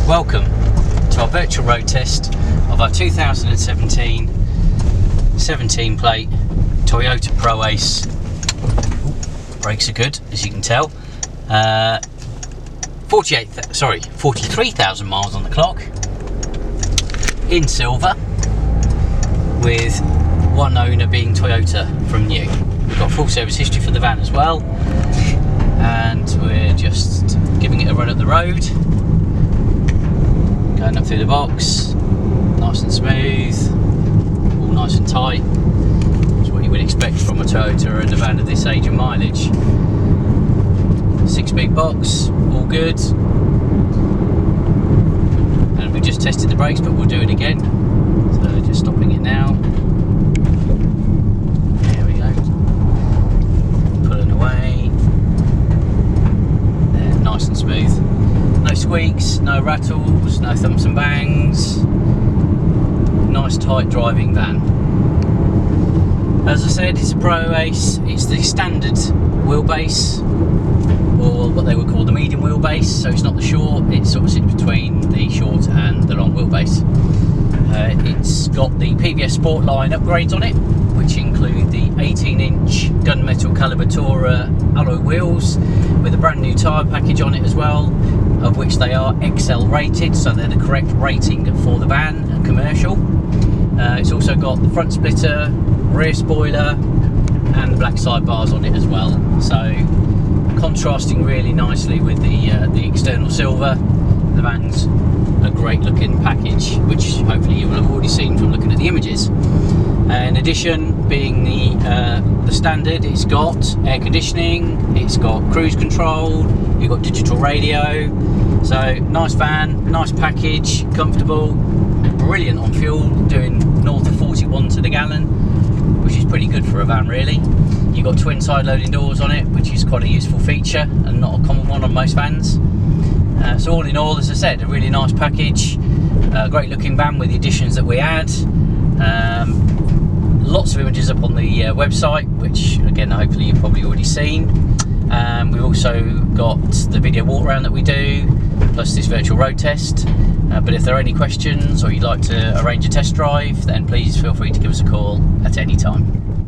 Welcome to our virtual road test of our 2017 17 plate Toyota Proace. Brakes are good, as you can tell. 43,000 miles on the clock, in silver, with one owner being Toyota from new. We've got full service history for the van as well, and we're just giving it a run up the road. Going up through the box, nice and smooth, all nice and tight. That's what you would expect from a Toyota and a van of this age and mileage. 6-speed box, all good. And we just tested the brakes, but we'll do it again. So just stopping it now. There we go. Pulling away. There, nice and smooth. No squeaks, no rattles, no thumps and bangs. Nice tight driving van. As I said, it's a Proace. It's the standard wheelbase, or what they would call the medium wheelbase. So it's not the short, it sort of sits between the short and the long wheelbase. It's got the PVSsportline upgrades on it, which include the 18-inch gunmetal Calibre Tourer alloy wheels with a brand new tyre package on it as well, of which they are XL rated, so they're the correct rating for the van and commercial. It's also got the front splitter, rear spoiler, and the black sidebars on it as well. So contrasting really nicely with the external silver. The van's a great looking package, which hopefully you will have already seen from looking at the images. In addition, being the standard, it's got air conditioning, it's got cruise control, you've got digital radio. So nice van, nice package, comfortable, brilliant on fuel, doing north of 41 to the gallon, which is pretty good for a van really. You've got twin side loading doors on it, which is quite a useful feature and not a common one on most vans. So all in all, as I said, a really nice package, great looking van with the additions that we add. Lots of images up on the website, which again hopefully you've probably already seen. We've also got the video walk around that we do, plus this virtual road test. But if there are any questions or you'd like to arrange a test drive, then please feel free to give us a call at any time.